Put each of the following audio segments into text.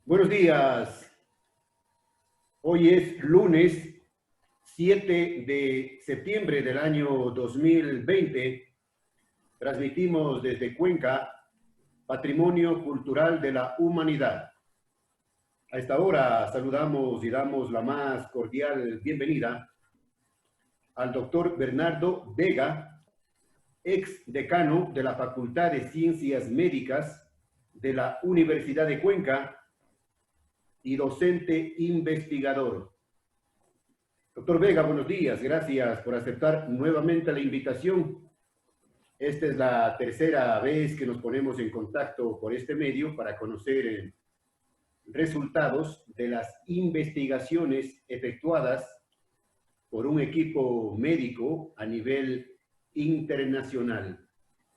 Buenos días. Hoy es lunes 7 de septiembre del año 2020. Transmitimos desde Cuenca, Patrimonio Cultural de la Humanidad. A esta hora saludamos y damos la más cordial bienvenida al doctor Bernardo Vega, ex decano de la Facultad de Ciencias Médicas de la Universidad de Cuenca y docente investigador. Doctor Vega, buenos días. Gracias por aceptar nuevamente la invitación. Esta es la tercera vez que nos ponemos en contacto por este medio para conocer resultados de las investigaciones efectuadas por un equipo médico a nivel internacional.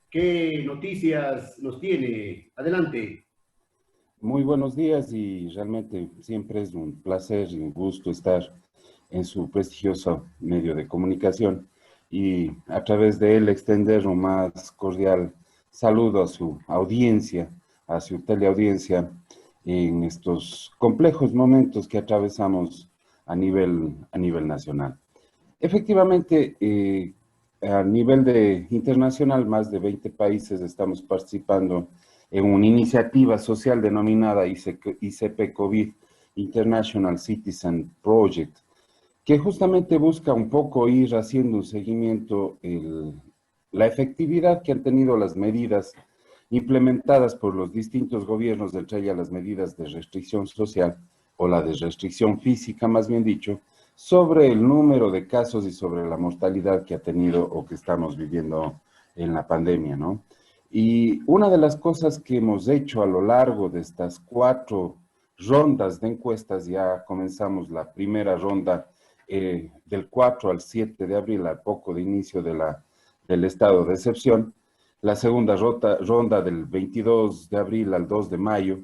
¿Qué noticias nos tiene? Adelante. Muy buenos días y realmente siempre es un placer y un gusto estar en su prestigioso medio de comunicación y a través de él extender un más cordial saludo a su audiencia, a su teleaudiencia en estos complejos momentos que atravesamos a nivel nacional. Efectivamente, a nivel internacional, más de 20 países estamos participando en una iniciativa social denominada ICP COVID, International Citizen Project, que justamente busca un poco ir haciendo un seguimiento, la efectividad que han tenido las medidas implementadas por los distintos gobiernos, entre ellas las medidas de restricción social, o la de restricción física, más bien dicho, sobre el número de casos y sobre la mortalidad que ha tenido o que estamos viviendo en la pandemia, ¿no? Y una de las cosas que hemos hecho a lo largo de estas 4 rondas de encuestas, ya comenzamos la primera ronda del 4 al 7 de abril, al poco de inicio del estado de excepción, la segunda ronda del 22 de abril al 2 de mayo,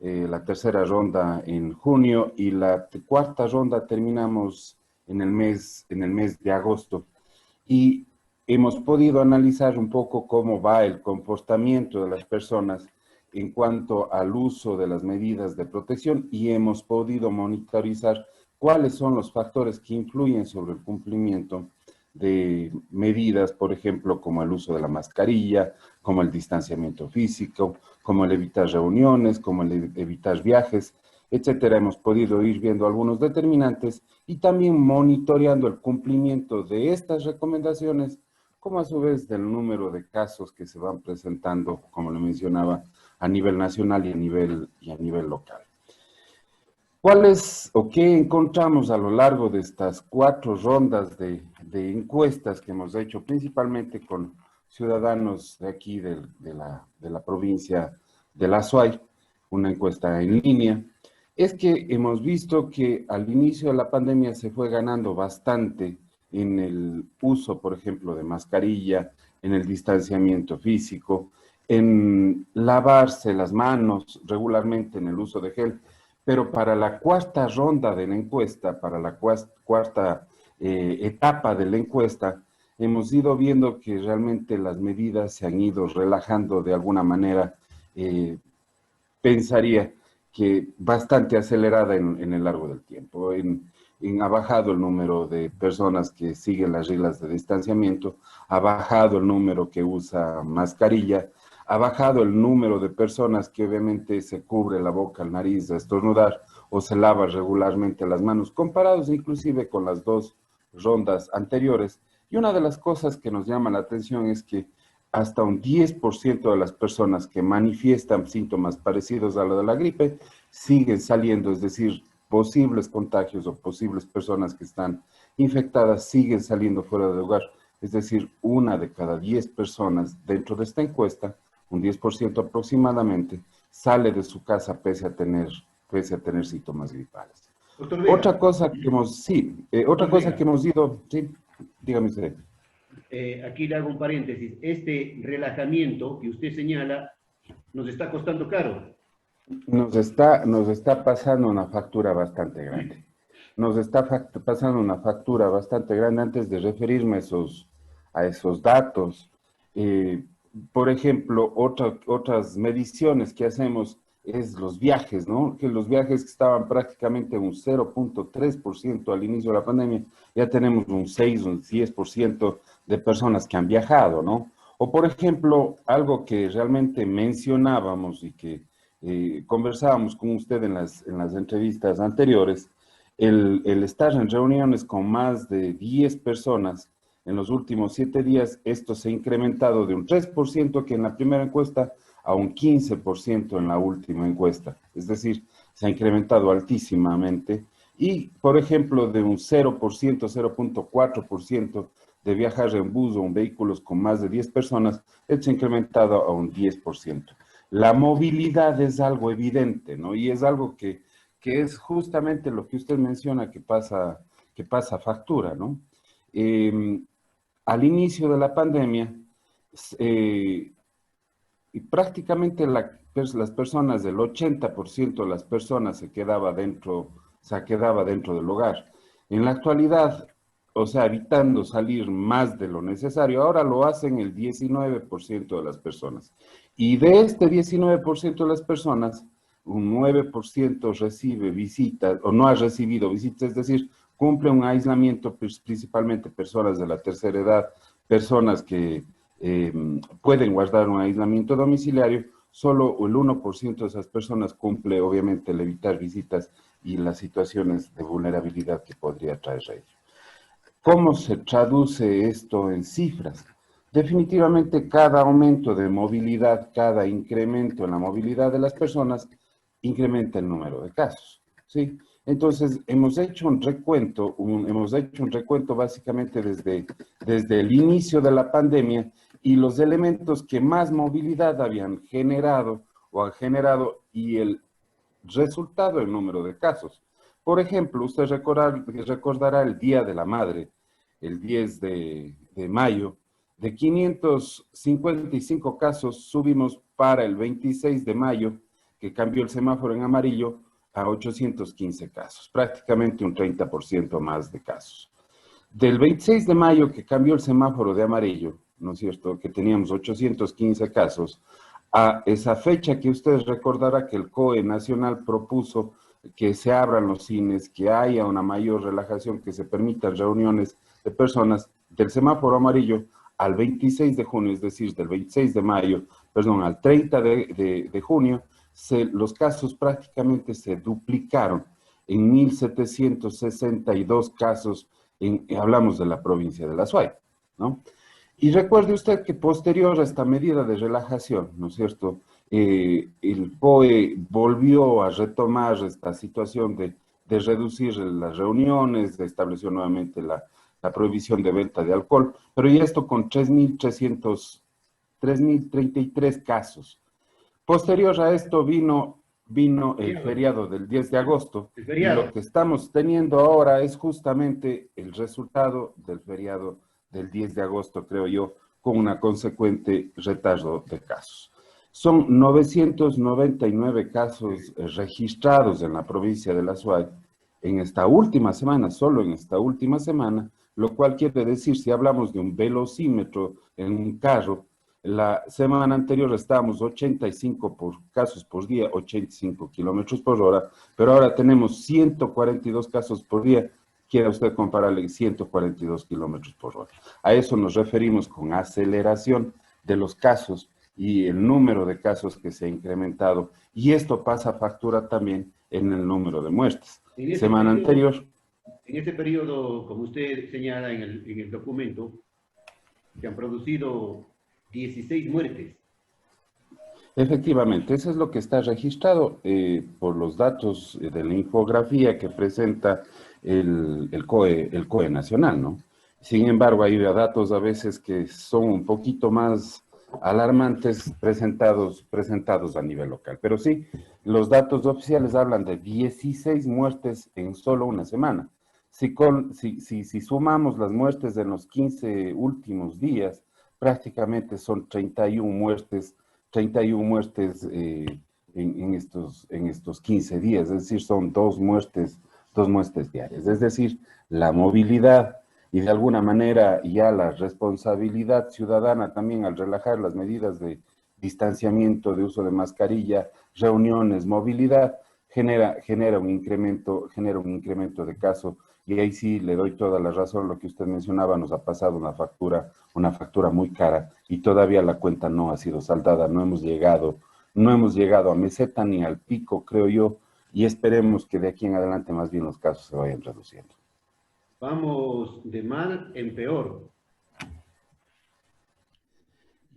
la tercera ronda en junio y la cuarta ronda terminamos en el mes de agosto. Y hemos podido analizar un poco cómo va el comportamiento de las personas en cuanto al uso de las medidas de protección y hemos podido monitorizar cuáles son los factores que influyen sobre el cumplimiento de medidas, por ejemplo, como el uso de la mascarilla, como el distanciamiento físico, como el evitar reuniones, como el evitar viajes, etcétera. Hemos podido ir viendo algunos determinantes y también monitoreando el cumplimiento de estas recomendaciones, como a su vez del número de casos que se van presentando, como le mencionaba, a nivel nacional y a nivel local. ¿Cuáles o qué encontramos a lo largo de estas 4 rondas de encuestas que hemos hecho, principalmente con ciudadanos de aquí, de la provincia de La Suay, una encuesta en línea? Es que hemos visto que al inicio de la pandemia se fue ganando bastante en el uso, por ejemplo, de mascarilla, en el distanciamiento físico, en lavarse las manos regularmente, en el uso de gel. Pero para la cuarta ronda de la encuesta, para la cuarta etapa de la encuesta, hemos ido viendo que realmente las medidas se han ido relajando de alguna manera, pensaría que bastante acelerada en el largo del tiempo. Ha bajado el número de personas que siguen las reglas de distanciamiento, ha bajado el número que usa mascarilla, ha bajado el número de personas que obviamente se cubre la boca, el nariz a estornudar o se lava regularmente las manos, comparados inclusive con las 2 rondas anteriores. Y una de las cosas que nos llama la atención es que hasta un 10% de las personas que manifiestan síntomas parecidos a lo de la gripe siguen saliendo, es decir, posibles contagios o posibles personas que están infectadas siguen saliendo fuera del hogar. Es decir, 1 de cada 10 personas dentro de esta encuesta, un 10% aproximadamente, sale de su casa pese a tener síntomas gripales. Doctor Vega. Otra cosa que hemos ido, sí, dígame usted. Aquí le hago un paréntesis. Este relajamiento que usted señala nos está costando caro. Nos está pasando una factura bastante grande. Nos está pasando una factura bastante grande. Antes de referirme a esos datos, por ejemplo, otras mediciones que hacemos es los viajes, ¿no? Que los viajes que estaban prácticamente un 0.3% al inicio de la pandemia, ya tenemos un 6, un 10% de personas que han viajado, ¿no? O por ejemplo, algo que realmente mencionábamos y que conversábamos con usted en las entrevistas anteriores, el estar en reuniones con más de 10 personas en los últimos 7 días, esto se ha incrementado de un 3% que en la primera encuesta a un 15% en la última encuesta. Es decir, se ha incrementado altísimamente. Y, por ejemplo, de un 0%, 0.4% de viajar en bus o en vehículos con más de 10 personas, esto se ha incrementado a un 10%. La movilidad es algo evidente, ¿no? Y es algo que es justamente lo que usted menciona que pasa factura, ¿no? Eh, Al inicio de la pandemia, eh, y prácticamente las personas, del 80% de las personas se quedaba dentro del hogar. En la actualidad, o sea, evitando salir más de lo necesario, ahora lo hacen el 19% de las personas. Y de este 19% de las personas, un 9% recibe visitas o no ha recibido visitas, es decir, cumple un aislamiento, pues, principalmente personas de la tercera edad, personas que eh, pueden guardar un aislamiento domiciliario, solo el 1% de esas personas cumple, obviamente, el evitar visitas y las situaciones de vulnerabilidad que podría traer a ello. ¿Cómo se traduce esto en cifras? Definitivamente cada aumento de movilidad, cada incremento en la movilidad de las personas, incrementa el número de casos, ¿sí? Entonces, hemos hecho un recuento básicamente desde el inicio de la pandemia y los elementos que más movilidad habían generado o han generado y el resultado el número de casos. Por ejemplo, usted recordará el Día de la Madre, el 10 de mayo, de 555 casos subimos para el 26 de mayo, que cambió el semáforo en amarillo, a 815 casos, prácticamente un 30% más de casos. Del 26 de mayo, que cambió el semáforo de amarillo, ¿no es cierto?, que teníamos 815 casos, a esa fecha que ustedes recordará que el COE nacional propuso que se abran los cines, que haya una mayor relajación, que se permitan reuniones de personas del semáforo amarillo al 26 de junio, es decir, del 26 de mayo, perdón, al 30 de junio, los casos prácticamente se duplicaron en 1.762 casos, hablamos de la provincia de La Suay, ¿no? Y recuerde usted que posterior a esta medida de relajación, ¿no es cierto?, el POE volvió a retomar esta situación de reducir las reuniones, de establecer nuevamente la prohibición de venta de alcohol, pero ya esto con 3.033 casos. Posterior a esto vino el feriado del 10 de agosto y lo que estamos teniendo ahora es justamente el resultado del feriado del 10 de agosto, creo yo, con una consecuente retardo de casos. Son 999 casos registrados en la provincia de La Suay en esta última semana, solo en esta última semana, lo cual quiere decir, si hablamos de un velocímetro en un carro, la semana anterior estábamos 85 casos por día, 85 kilómetros por hora, pero ahora tenemos 142 casos por día. Quiera usted compararle 142 kilómetros por hora. A eso nos referimos con aceleración de los casos y el número de casos que se ha incrementado. Y esto pasa factura también en el número de muertes. Semana anterior. En este periodo, como usted señala en el documento, se han producido 16 muertes. Efectivamente, eso es lo que está registrado por los datos de la infografía que presenta el COE nacional, ¿no? Sin embargo, hay datos a veces que son un poquito más alarmantes presentados a nivel local. Pero sí, los datos oficiales hablan de 16 muertes en solo una semana. Si sumamos las muertes de los 15 últimos días, prácticamente son 31 muertes en estos 15 días, es decir, son dos muertes diarias. Es decir, la movilidad y de alguna manera ya la responsabilidad ciudadana también al relajar las medidas de distanciamiento, de uso de mascarilla, reuniones, movilidad, genera un incremento de casos. Y ahí sí le doy toda la razón, lo que usted mencionaba, nos ha pasado una factura muy cara y todavía la cuenta no ha sido saldada, no hemos llegado a meseta ni al pico, creo yo, y esperemos que de aquí en adelante más bien los casos se vayan reduciendo. Vamos de mal en peor.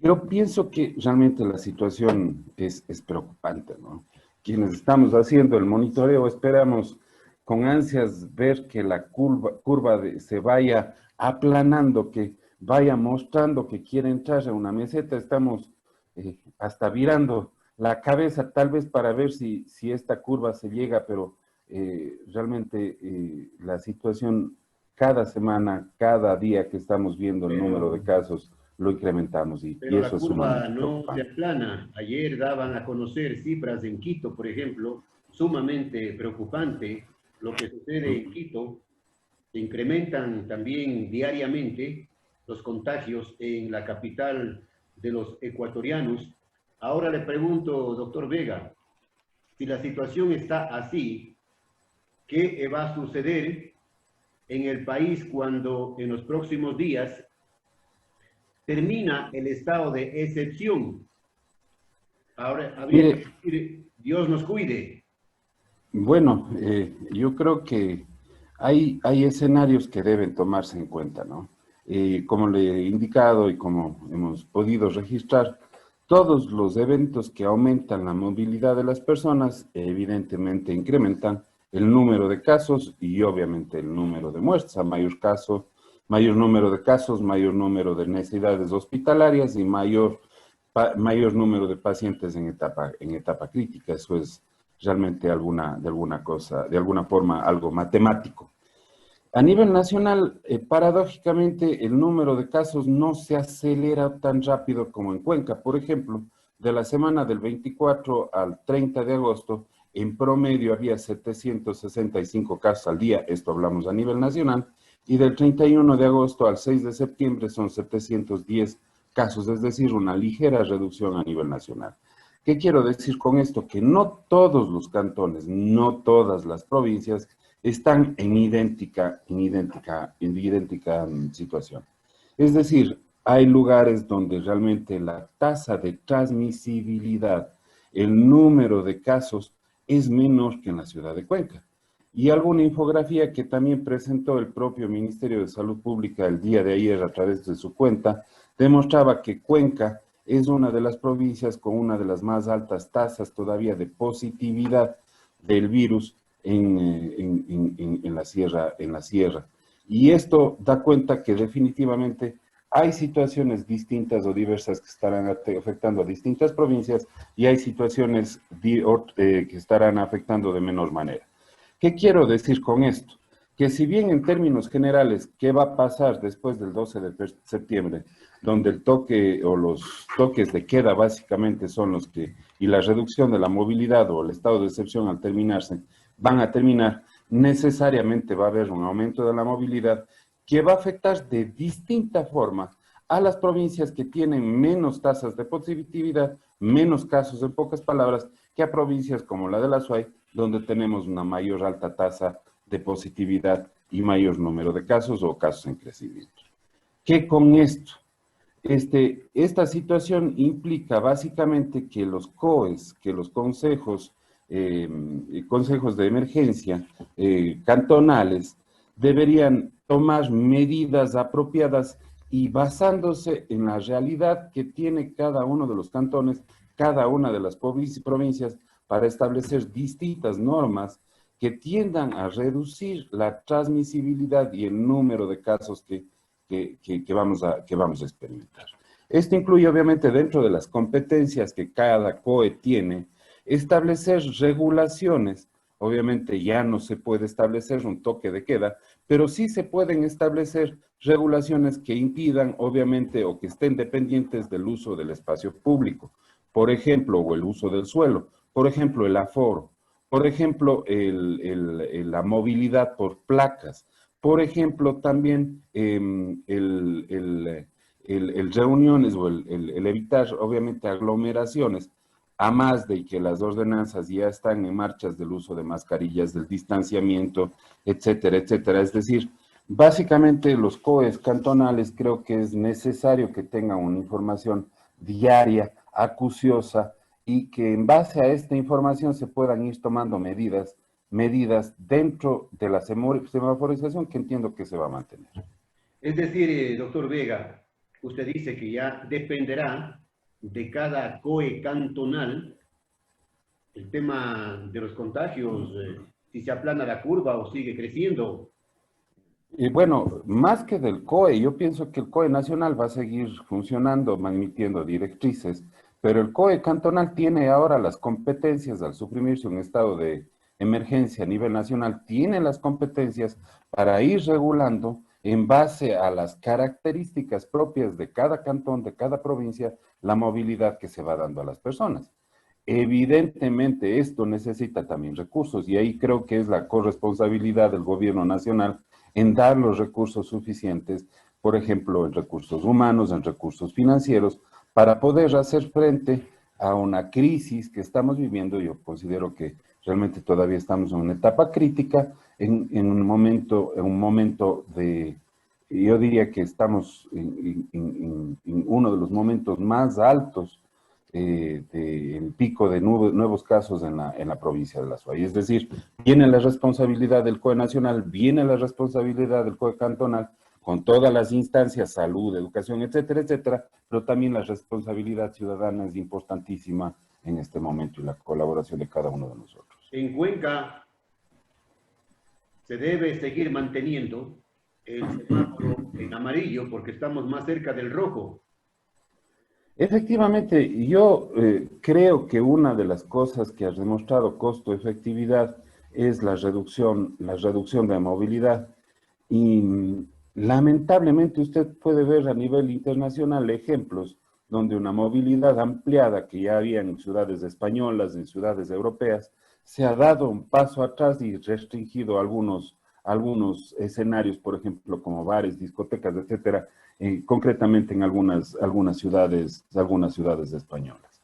Yo pienso que realmente la situación es preocupante, ¿no? Quienes estamos haciendo el monitoreo esperamos con ansias ver que la curva se vaya aplanando, que vaya mostrando que quiere entrar a una meseta. Estamos hasta virando la cabeza tal vez para ver si esta curva se llega, pero realmente la situación cada semana, cada día que estamos viendo el número de casos, lo incrementamos y Pero la eso es curva sumamente no se preocupante. aplana. Ayer daban a conocer cifras en Quito, por ejemplo, sumamente preocupante lo que sucede en Quito. Se incrementan también diariamente los contagios en la capital de los ecuatorianos. Ahora le pregunto, doctor Vega, si la situación está así, ¿qué va a suceder en el país cuando en los próximos días termina el estado de excepción? Ahora habría Mire, que decir, Dios nos cuide. bueno, yo creo que hay escenarios que deben tomarse en cuenta, ¿no? Como le he indicado y como hemos podido registrar, todos los eventos que aumentan la movilidad de las personas evidentemente incrementan el número de casos y obviamente el número de muertes. A mayor número de casos, mayor número de necesidades hospitalarias y mayor número de pacientes en etapa crítica. Eso es realmente de alguna forma algo matemático. A nivel nacional, paradójicamente, el número de casos no se acelera tan rápido como en Cuenca. Por ejemplo, de la semana del 24 al 30 de agosto, en promedio había 765 casos al día, esto hablamos a nivel nacional, y del 31 de agosto al 6 de septiembre son 710 casos, es decir, una ligera reducción a nivel nacional. ¿Qué quiero decir con esto? Que no todos los cantones, no todas las provincias están en idéntica situación. Es decir, hay lugares donde realmente la tasa de transmisibilidad, el número de casos es menor que en la ciudad de Cuenca. Y alguna infografía que también presentó el propio Ministerio de Salud Pública el día de ayer a través de su cuenta, demostraba que Cuenca es una de las provincias con una de las más altas tasas todavía de positividad del virus en la sierra. Y esto da cuenta que definitivamente hay situaciones distintas o diversas que estarán afectando a distintas provincias y hay situaciones que estarán afectando de menor manera. ¿Qué quiero decir con esto? Que si bien en términos generales, ¿qué va a pasar después del 12 de septiembre? Donde el toque o los toques de queda básicamente son los que, y la reducción de la movilidad o el estado de excepción al terminarse, van a terminar, necesariamente va a haber un aumento de la movilidad que va a afectar de distinta forma a las provincias que tienen menos tasas de positividad, menos casos en pocas palabras, que a provincias como la de la SUAY, donde tenemos una mayor alta tasa de positividad y mayor número de casos o casos en crecimiento. ¿Qué con esto? Esta situación implica básicamente que los COEs, que los consejos de emergencia cantonales deberían tomar medidas apropiadas y basándose en la realidad que tiene cada uno de los cantones, cada una de las provincias, para establecer distintas normas que tiendan a reducir la transmisibilidad y el número de casos que vamos a experimentar. Esto incluye, obviamente, dentro de las competencias que cada COE tiene, establecer regulaciones. Obviamente ya no se puede establecer un toque de queda, pero sí se pueden establecer regulaciones que impidan, obviamente, o que estén dependientes del uso del espacio público, por ejemplo, o el uso del suelo, por ejemplo, el aforo, por ejemplo, la movilidad por placas, por ejemplo, también el reuniones o el evitar, obviamente, aglomeraciones, a más de que las ordenanzas ya están en marchas del uso de mascarillas, del distanciamiento, etcétera, etcétera. Es decir, básicamente los COEs cantonales creo que es necesario que tengan una información diaria, acuciosa, y que en base a esta información se puedan ir tomando medidas dentro de la semaforización que entiendo que se va a mantener. Es decir, doctor Vega, usted dice que ya dependerá de cada COE cantonal el tema de los contagios, si se aplana la curva o sigue creciendo. Y bueno, más que del COE, yo pienso que el COE nacional va a seguir funcionando, emitiendo directrices, pero el COE cantonal tiene ahora las competencias al suprimirse un estado de emergencia a nivel nacional, tiene las competencias para ir regulando en base a las características propias de cada cantón, de cada provincia, la movilidad que se va dando a las personas. Evidentemente, esto necesita también recursos y ahí creo que es la corresponsabilidad del gobierno nacional en dar los recursos suficientes, por ejemplo, en recursos humanos, en recursos financieros, para poder hacer frente a una crisis que estamos viviendo. Yo considero que realmente todavía estamos en una etapa crítica, en un momento de, yo diría que estamos en uno de los momentos más altos del pico de nuevos casos en la provincia de La Suay. Es decir, viene la responsabilidad del COE nacional, viene la responsabilidad del COE cantonal, con todas las instancias, salud, educación, etcétera, etcétera, pero también la responsabilidad ciudadana es importantísima en este momento y la colaboración de cada uno de nosotros. En Cuenca se debe seguir manteniendo el semáforo en amarillo porque estamos más cerca del rojo. Efectivamente, yo creo que una de las cosas que ha demostrado costo-efectividad es la reducción de movilidad. Y lamentablemente usted puede ver a nivel internacional ejemplos donde una movilidad ampliada que ya había en ciudades españolas, en ciudades europeas, se ha dado un paso atrás y restringido algunos escenarios, por ejemplo, como bares, discotecas, etcétera, concretamente en algunas ciudades españolas.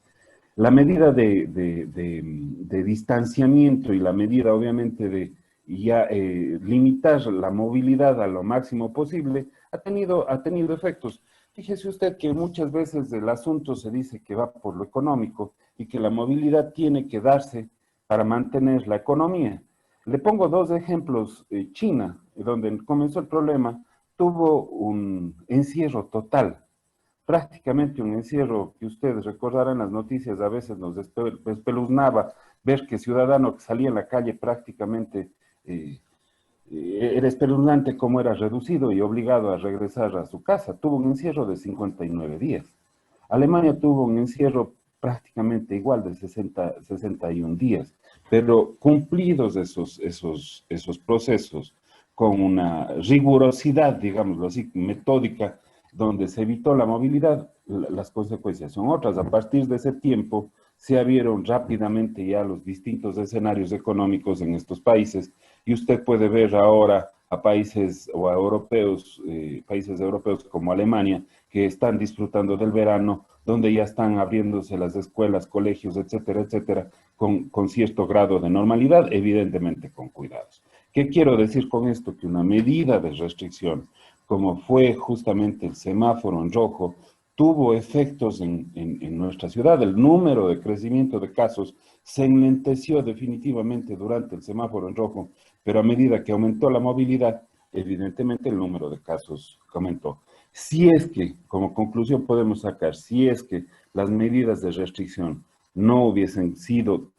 La medida de distanciamiento y la medida, obviamente, de ya limitar la movilidad a lo máximo posible ha tenido efectos. Fíjese usted que muchas veces el asunto se dice que va por lo económico y que la movilidad tiene que darse para mantener la economía. Le pongo dos ejemplos. China, donde comenzó el problema, tuvo un encierro total, prácticamente un encierro que ustedes recordarán en las noticias, a veces nos espeluznaba ver que ciudadano que salía en la calle prácticamente era espeluznante cómo era reducido y obligado a regresar a su casa. Tuvo un encierro de 59 días. Alemania tuvo un encierro prácticamente igual de 61 días, pero cumplidos esos procesos con una rigurosidad, digámoslo así, metódica, donde se evitó la movilidad, las consecuencias son otras. A partir de ese tiempo se abrieron rápidamente ya los distintos escenarios económicos en estos países y usted puede ver ahora a países o a europeos, países europeos como Alemania, que están disfrutando del verano, donde ya están abriéndose las escuelas, colegios, etcétera, etcétera, con cierto grado de normalidad, evidentemente con cuidados. ¿Qué quiero decir con esto? Que una medida de restricción, como fue justamente el semáforo en rojo, tuvo efectos en nuestra ciudad. El número de crecimiento de casos se enlenteció definitivamente durante el semáforo en rojo, pero a medida que aumentó la movilidad, evidentemente el número de casos aumentó. Si es que, como conclusión podemos sacar, si es que las medidas de restricción no hubiesen sido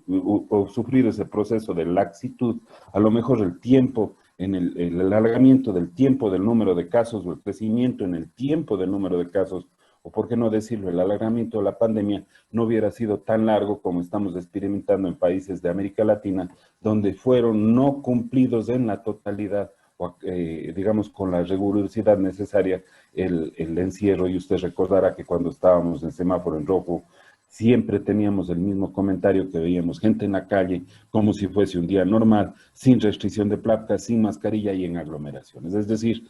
o sufrido ese proceso de laxitud, a lo mejor el tiempo, el alargamiento del tiempo del número de casos o el crecimiento en el tiempo del número de casos, o por qué no decirlo, el alargamiento de la pandemia no hubiera sido tan largo como estamos experimentando en países de América Latina, donde fueron no cumplidos en la totalidad, o, digamos, con la rigurosidad necesaria el encierro. Y usted recordará que cuando estábamos en semáforo en rojo, siempre teníamos el mismo comentario, que veíamos gente en la calle como si fuese un día normal, sin restricción de placas, sin mascarilla y en aglomeraciones. Es decir,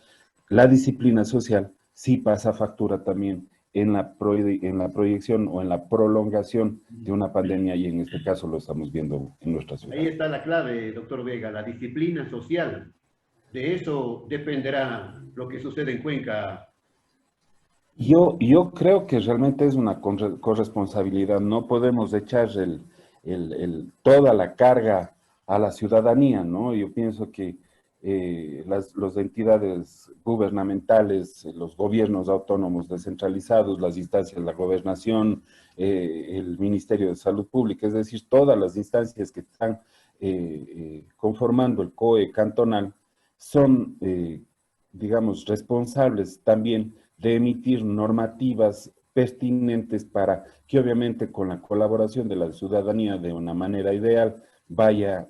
la disciplina social sí pasa factura también en la proyección o en la prolongación de una pandemia, y en este caso lo estamos viendo en nuestra ciudad. Ahí está la clave, doctor Vega, la disciplina social. De eso dependerá lo que sucede en Cuenca. Yo creo que realmente es una corresponsabilidad. No podemos echar toda la carga a la ciudadanía, ¿no? Yo pienso que las entidades gubernamentales, los gobiernos autónomos descentralizados, las instancias de la gobernación, el Ministerio de Salud Pública, es decir, todas las instancias que están conformando el COE cantonal, son, digamos, responsables también de emitir normativas pertinentes para que obviamente con la colaboración de la ciudadanía de una manera ideal vaya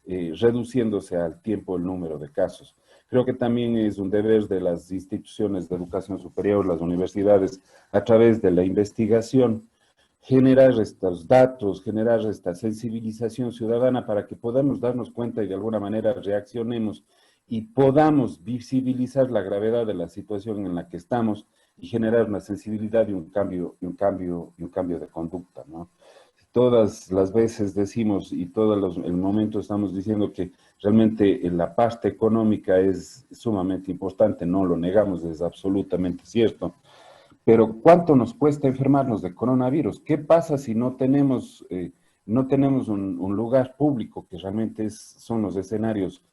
reduciéndose al tiempo el número de casos. Creo que también es un deber de las instituciones de educación superior, las universidades, a través de la investigación, generar estos datos, generar esta sensibilización ciudadana para que podamos darnos cuenta y de alguna manera reaccionemos y podamos visibilizar la gravedad de la situación en la que estamos y generar una sensibilidad y un cambio de conducta, ¿no? Todas las veces decimos y todos el momento estamos diciendo que realmente la parte económica es sumamente importante, no lo negamos, es absolutamente cierto. Pero ¿cuánto nos cuesta enfermarnos de coronavirus? ¿Qué pasa si no tenemos, un lugar público, que realmente son los escenarios,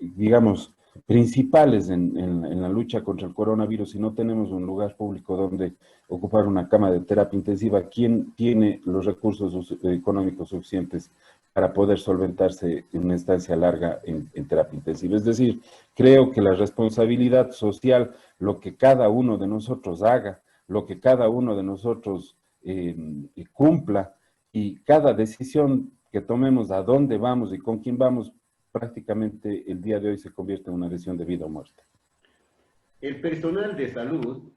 digamos, principales en la lucha contra el coronavirus? Si no tenemos un lugar público donde ocupar una cama de terapia intensiva, ¿quién tiene los recursos económicos suficientes para poder solventarse en una estancia larga en terapia intensiva? Es decir, creo que la responsabilidad social, lo que cada uno de nosotros haga, lo que cada uno de nosotros cumpla, y cada decisión que tomemos, a dónde vamos y con quién vamos, prácticamente el día de hoy se convierte en una decisión de vida o muerte. El personal de salud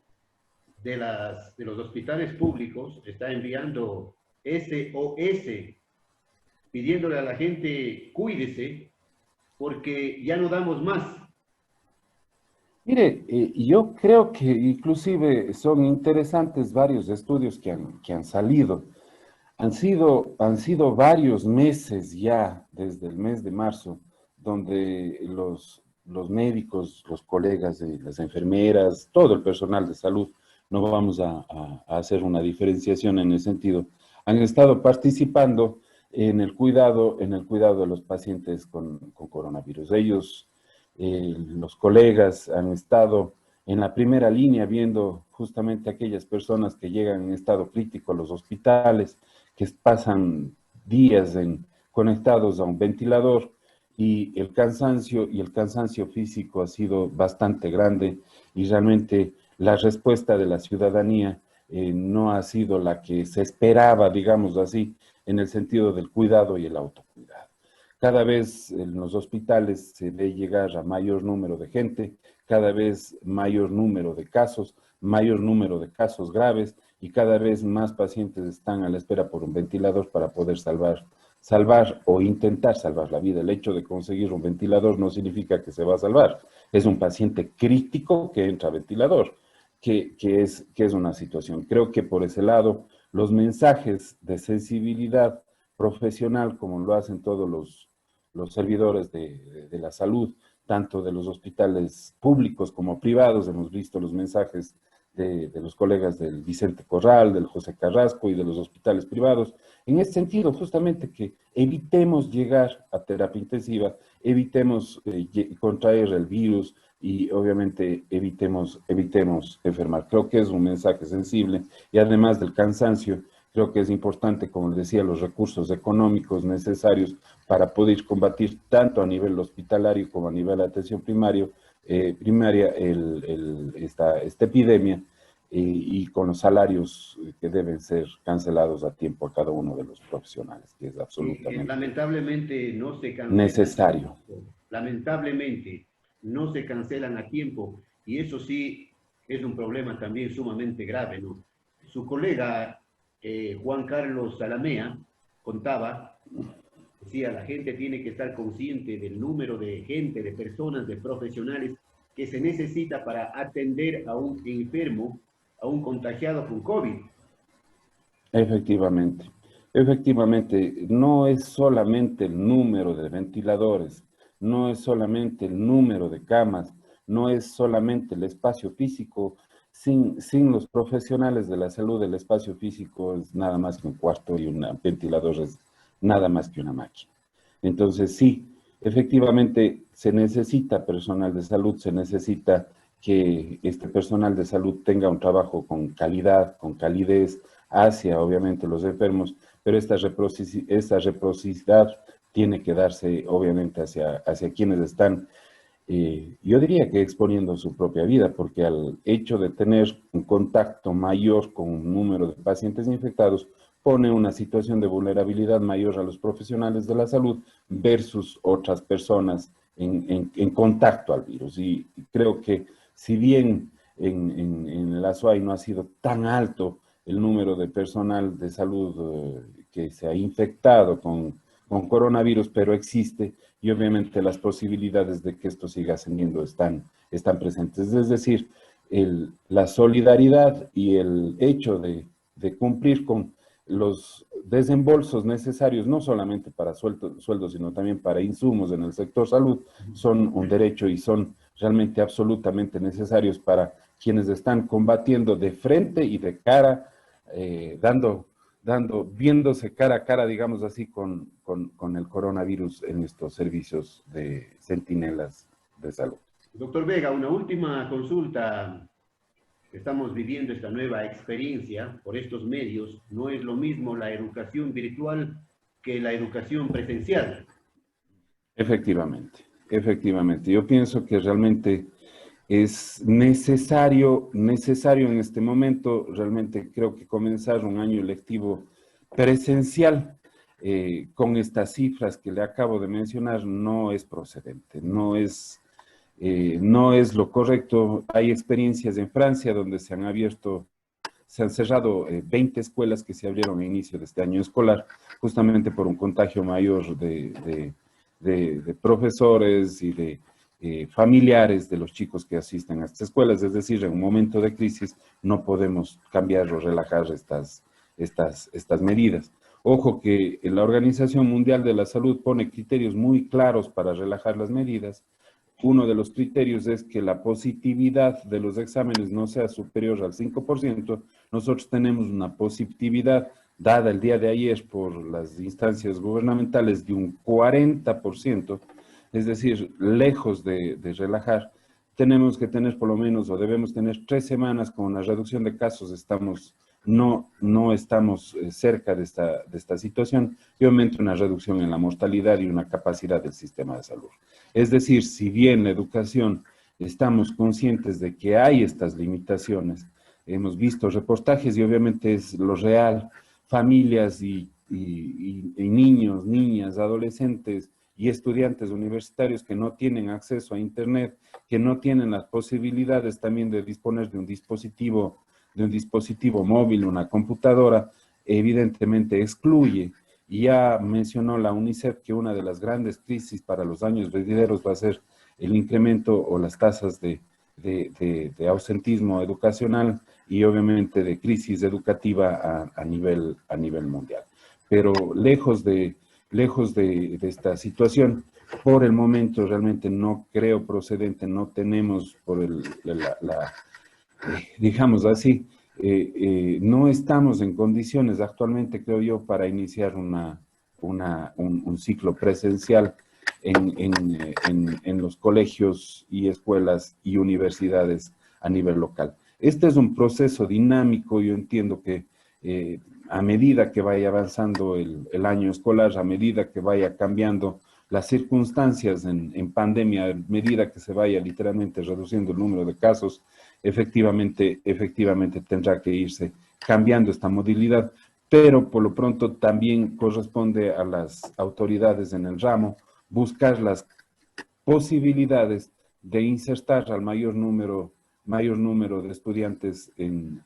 de los hospitales públicos está enviando SOS, pidiéndole a la gente, cuídese, porque ya no damos más. Mire, yo creo que inclusive son interesantes varios estudios que han salido. Han sido varios meses ya, desde el mes de marzo, donde los médicos, los colegas de las enfermeras, todo el personal de salud, no vamos a hacer una diferenciación en ese sentido, han estado participando en el cuidado de los pacientes con coronavirus. Ellos, los colegas, han estado en la primera línea viendo justamente aquellas personas que llegan en estado crítico a los hospitales, que pasan días conectados a un ventilador, y el cansancio físico ha sido bastante grande, y realmente la respuesta de la ciudadanía no ha sido la que se esperaba, digamos así, en el sentido del cuidado y el autocuidado. Cada vez en los hospitales se ve llegar a mayor número de gente, cada vez mayor número de casos graves, y cada vez más pacientes están a la espera por un ventilador para poder salvar o intentar salvar la vida. El hecho de conseguir un ventilador no significa que se va a salvar. Es un paciente crítico que entra a ventilador, que es una situación. Creo que por ese lado, los mensajes de sensibilidad profesional, como lo hacen todos los servidores de la salud, tanto de los hospitales públicos como privados, hemos visto los mensajes de los colegas del Vicente Corral, del José Carrasco y de los hospitales privados, en este sentido, justamente, que evitemos llegar a terapia intensiva, evitemos contraer el virus, y obviamente evitemos enfermar. Creo que es un mensaje sensible, y además del cansancio, creo que es importante, como les decía, los recursos económicos necesarios para poder combatir tanto a nivel hospitalario como a nivel de atención primaria esta epidemia, y con los salarios que deben ser cancelados a tiempo a cada uno de los profesionales, que es absolutamente lamentablemente no se cancelan necesario. Lamentablemente no se cancelan a tiempo, y eso sí es un problema también sumamente grave, ¿no? Su colega Juan Carlos Salamea contaba, decía, la gente tiene que estar consciente del número de gente, de personas, de profesionales que se necesita para atender a un enfermo, a un contagiado con COVID. Efectivamente, efectivamente, no es solamente el número de ventiladores, no es solamente el número de camas, no es solamente el espacio físico. Sin los profesionales de la salud, el espacio físico es nada más que un cuarto y un ventilador es nada más que una máquina. Entonces, sí, efectivamente se necesita personal de salud, se necesita que este personal de salud tenga un trabajo con calidad, con calidez, hacia, obviamente, los enfermos, pero esta reciprocidad tiene que darse, obviamente, hacia quienes están, yo diría que exponiendo su propia vida, porque al hecho de tener un contacto mayor con un número de pacientes infectados, pone una situación de vulnerabilidad mayor a los profesionales de la salud versus otras personas en contacto al virus. Y creo que si bien en la SUAY no ha sido tan alto el número de personal de salud que se ha infectado con coronavirus, pero existe y obviamente las posibilidades de que esto siga ascendiendo están presentes. Es decir, la solidaridad y el hecho de cumplir con los desembolsos necesarios, no solamente para sueldos, sino también para insumos en el sector salud, son un derecho y son realmente absolutamente necesarios para quienes están combatiendo de frente y de cara, viéndose cara a cara, digamos así, con el coronavirus en estos servicios de centinelas de salud. Doctor Vega, una última consulta. Estamos viviendo esta nueva experiencia por estos medios. No es lo mismo la educación virtual que la educación presencial. Efectivamente, efectivamente. Yo pienso que realmente es necesario en este momento, realmente creo que comenzar un año lectivo presencial con estas cifras que le acabo de mencionar no es procedente, no es lo correcto. Hay experiencias en Francia donde se han cerrado 20 escuelas que se abrieron a inicio de este año escolar, justamente por un contagio mayor de profesores y de familiares de los chicos que asisten a estas escuelas. Es decir, en un momento de crisis no podemos cambiar o relajar estas medidas. Ojo que la Organización Mundial de la Salud pone criterios muy claros para relajar las medidas. Uno de los criterios es que la positividad de los exámenes no sea superior al 5%. Nosotros tenemos una positividad dada el día de ayer por las instancias gubernamentales de un 40%, es decir, lejos de relajar. Tenemos que tener por lo menos, o debemos tener 3 semanas con una reducción de casos. No estamos cerca de esta situación, y obviamente una reducción en la mortalidad y una capacidad del sistema de salud. Es decir, si bien la educación estamos conscientes de que hay estas limitaciones, hemos visto reportajes y obviamente es lo real, familias y niños, niñas, adolescentes y estudiantes universitarios que no tienen acceso a Internet, que no tienen las posibilidades también de disponer de un dispositivo móvil, una computadora, evidentemente excluye. Y ya mencionó la UNICEF que una de las grandes crisis para los años venideros va a ser el incremento o las tasas de ausentismo educacional y obviamente de crisis educativa a nivel mundial. Pero lejos de esta situación, por el momento realmente no creo procedente, no tenemos digamos así, no estamos en condiciones actualmente, creo yo, para iniciar un ciclo presencial en los colegios y escuelas y universidades a nivel local. Este es un proceso dinámico. Yo entiendo que a medida que vaya avanzando el año escolar, a medida que vaya cambiando las circunstancias en pandemia, a medida que se vaya literalmente reduciendo el número de casos, efectivamente tendrá que irse cambiando esta modalidad, pero por lo pronto también corresponde a las autoridades en el ramo buscar las posibilidades de insertar al mayor número de estudiantes en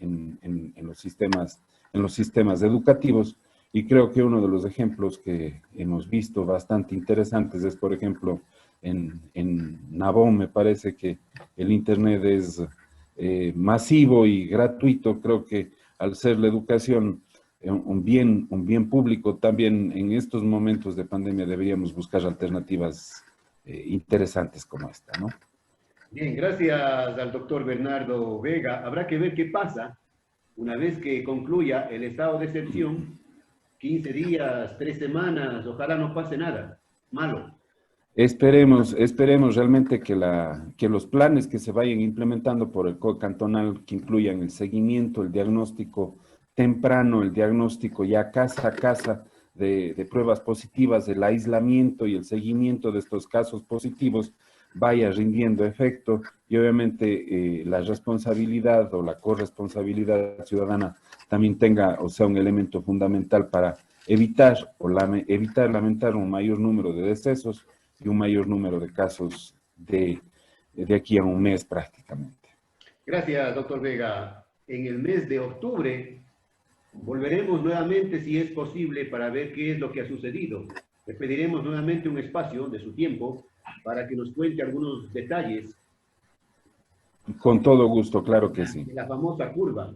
los sistemas educativos. Y creo que uno de los ejemplos que hemos visto bastante interesantes es, por ejemplo, en Nabón, me parece que el Internet es masivo y gratuito. Creo que al ser la educación un bien público, también en estos momentos de pandemia deberíamos buscar alternativas interesantes como esta, ¿no? Bien, gracias al doctor Bernardo Vega. Habrá que ver qué pasa una vez que concluya el estado de excepción, 15 días, 3 semanas, ojalá no pase nada malo. Esperemos realmente que los planes que se vayan implementando por el COE cantonal, que incluyan el seguimiento, el diagnóstico temprano, el diagnóstico ya casa a casa de pruebas positivas, el aislamiento y el seguimiento de estos casos positivos, vaya rindiendo efecto, y obviamente la responsabilidad o la corresponsabilidad ciudadana también tenga, o sea, un elemento fundamental para evitar lamentar un mayor número de decesos y un mayor número de casos de aquí a un mes prácticamente. Gracias, doctor Vega. En el mes de octubre volveremos nuevamente, si es posible, para ver qué es lo que ha sucedido. Le pediremos nuevamente un espacio de su tiempo para que nos cuente algunos detalles. Con todo gusto, claro que sí. De la famosa curva.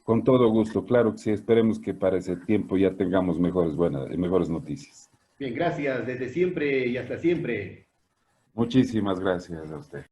Con todo gusto, claro que sí. Esperemos que para ese tiempo ya tengamos mejores noticias. Bien, gracias desde siempre y hasta siempre. Muchísimas gracias a usted.